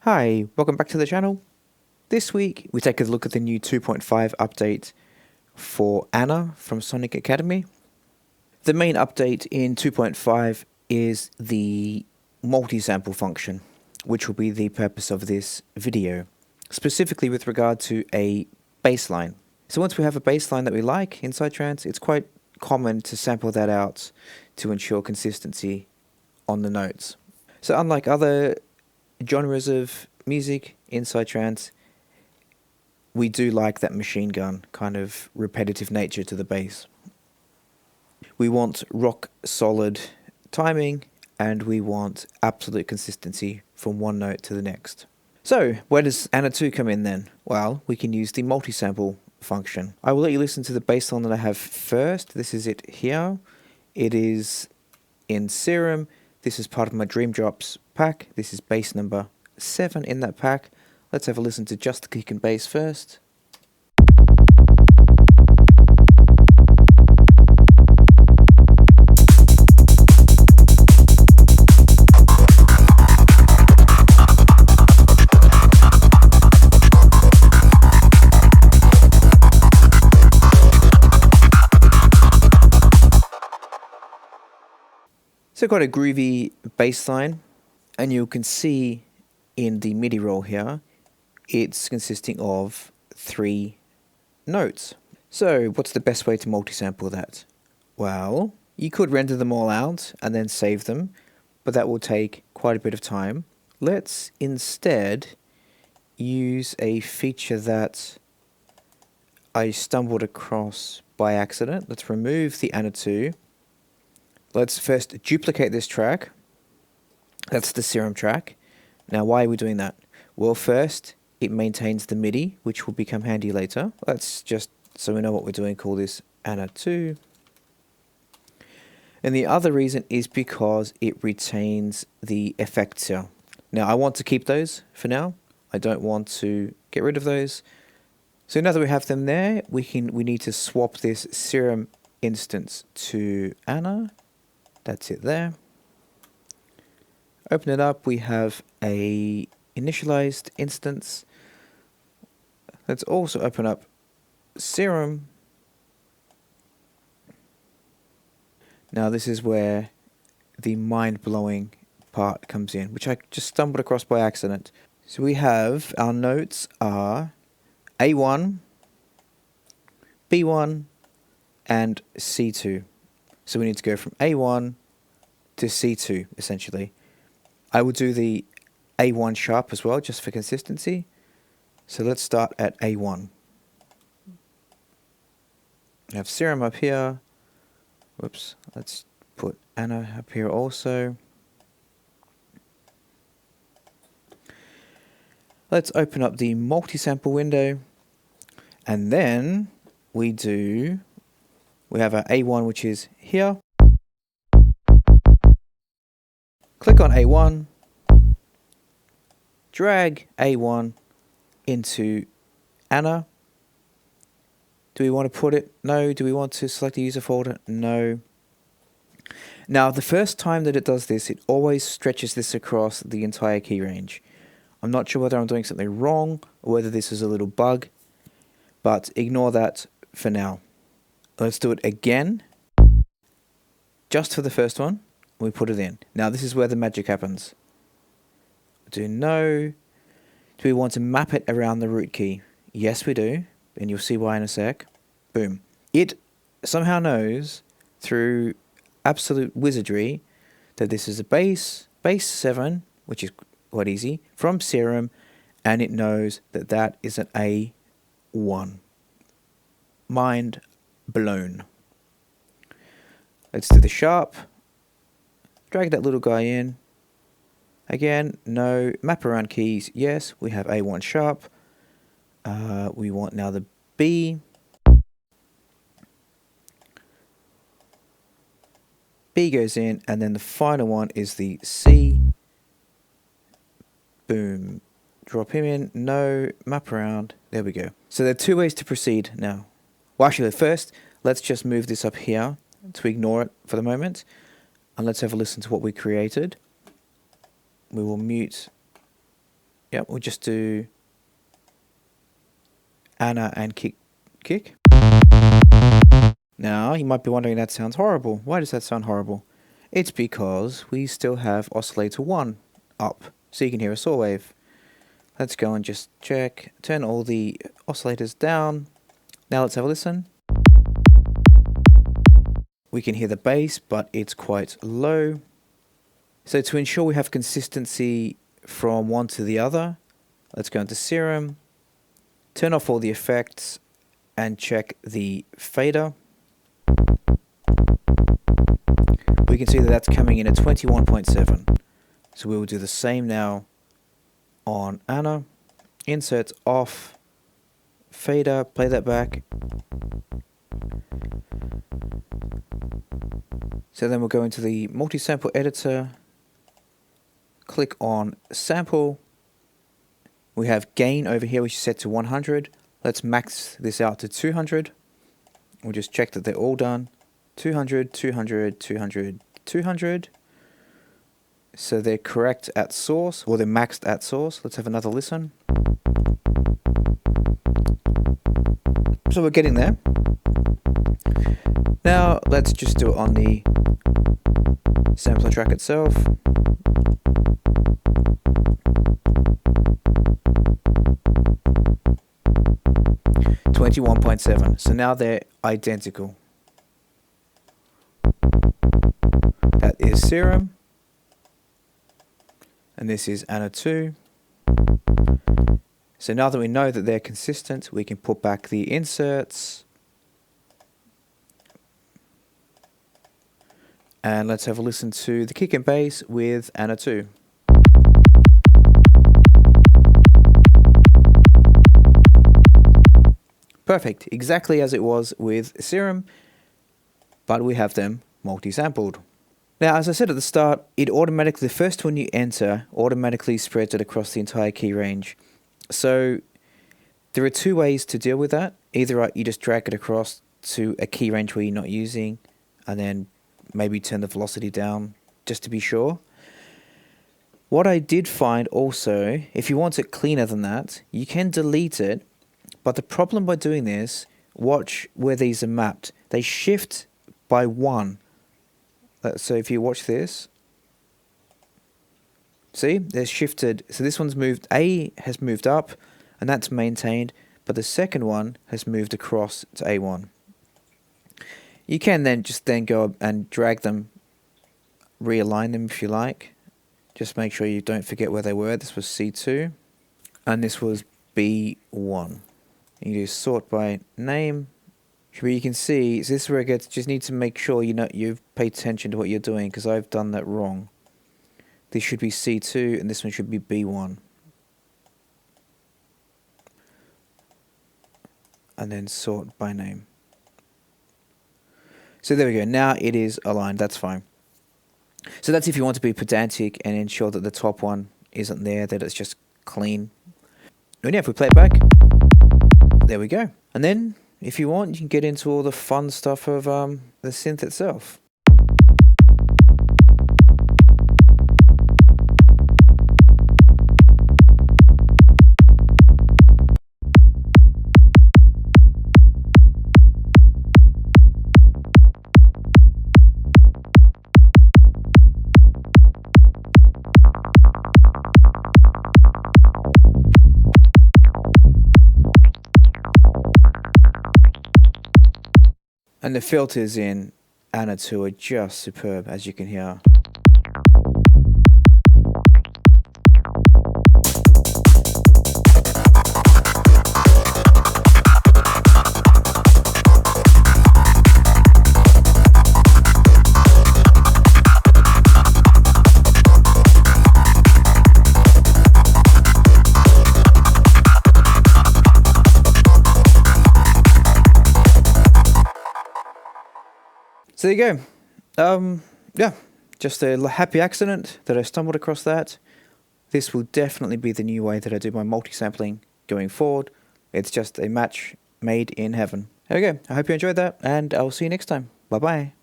Hi, welcome back to the channel. This week we take a look at the new 2.5 update for ANA from Sonic Academy. The main update in 2.5 is the multi-sample function, which will be the purpose of this video, specifically with regard to a bassline. So once we have a bassline that we like in Psytrance, it's quite common to sample that out to ensure consistency on the notes. So unlike other genres of music in Psytrance, we do like that machine gun kind of repetitive nature to the bass. We want rock solid timing and we want absolute consistency from one note to the next. So where does ANA2 come in then? Well, we can use the multi-sample function. I will let you listen to the bassline that I have first. This is it here. It is in Serum. This is part of my Dream Drops pack. This is bass number 7 in that pack. Let's have a listen to just the kick and bass first. So got a groovy bass line, and you can see in the MIDI roll here, it's consisting of 3 notes. So what's the best way to multi-sample that? Well, you could render them all out and then save them, but that will take quite a bit of time. Let's instead use a feature that I stumbled across by accident. Let's remove the ANA2. Let's first duplicate this track. That's the Serum track. Now, why are we doing that? Well, first, it maintains the MIDI, which will become handy later. Let's just, so we know what we're doing, call this ANA2. And the other reason is because it retains the effects here. Now, I want to keep those for now. I don't want to get rid of those. So now that we have them there, we need to swap this Serum instance to ANA. That's it there. Open it up, we have a initialized instance. Let's also open up Serum. Now this is where the mind-blowing part comes in, which I just stumbled across by accident. So we have, our notes are A1, B1, and C2. So we need to go from A1 to C2, essentially. I will do the A1 sharp as well, just for consistency. So let's start at A1. I have Serum up here. Whoops, let's put ANA up here also. Let's open up the multi-sample window. And then we have our A1, which is here. Click on A1, drag A1 into ANA. Do we want to put it? No. Do we want to select the user folder? No. Now, the first time that it does this, it always stretches this across the entire key range. I'm not sure whether I'm doing something wrong or whether this is a little bug, but ignore that for now. Let's do it again. Just for the first one, we put it in. Now this is where the magic happens. Do no. Do we want to map it around the root key? Yes, we do, and you'll see why in a sec. Boom. It somehow knows through absolute wizardry that this is a bass 7, which is quite easy, from Serum, and it knows that that is an A1. Mind blown. Let's do the sharp. Drag that little guy in. Again, no. Map around keys. Yes, we have A1 sharp. We want now the B. B goes in, and then the final one is the C. Boom. Drop him in. No. Map around. There we go. So there are 2 ways to proceed now. Well, actually, first, let's just move this up here to ignore it for the moment. And let's have a listen to what we created. We will mute Yep, we'll just do ANA and kick. Now, you might be wondering, that sounds horrible. Why does that sound horrible? It's because we still have oscillator 1 up, so you can hear a saw wave. Let's go and just check, turn all the oscillators down. Now let's have a listen. We can hear the bass, but it's quite low. So to ensure we have consistency from one to the other, let's go into Serum, turn off all the effects, and check the fader. We can see that that's coming in at 21.7. So we will do the same now on ANA. Inserts off, fader, play that back. So then we'll go into the multi-sample editor, click on sample. We have gain over here, which is set to 100. Let's max this out to 200. We'll just check that they're all done. 200, 200, 200, 200. So they're correct at source, or they're maxed at source. Let's have another listen. So we're getting there. Now let's just do it on the sampler track itself. .7. So now they're identical. That is Serum. And this is ANA2. So now that we know that they're consistent, we can put back the inserts. And let's have a listen to the kick and bass with ANA2. Perfect, exactly as it was with Serum, but we have them multi-sampled. Now, as I said at the start, it automatically, the first one you enter, automatically spreads it across the entire key range. So there are two ways to deal with that. Either you just drag it across to a key range where you're not using, and then maybe turn the velocity down just to be sure. What I did find also, if you want it cleaner than that, you can delete it. But the problem by doing this, watch where these are mapped. They shift by 1. So if you watch this, see, they're shifted. So this one's moved, A has moved up, and that's maintained, but the second one has moved across to A1. You can then go and drag them, realign them if you like. Just make sure you don't forget where they were. This was C2, and this was B1. You do sort by name. But you can see, so this is where it gets, just need to make sure you've paid attention to what you're doing, because I've done that wrong. This should be C2 and this one should be B1. And then sort by name. So there we go, now it is aligned, that's fine. So that's if you want to be pedantic and ensure that the top one isn't there, that it's just clean. And yeah, if we play it back, there we go. And then, if you want, you can get into all the fun stuff of the synth itself. And the filters in ANA2 are just superb, as you can hear. So there you go. Yeah, just a happy accident that I stumbled across that. This will definitely be the new way that I do my multi-sampling going forward. It's just a match made in heaven. There we go. I hope you enjoyed that, and I'll see you next time. Bye-bye.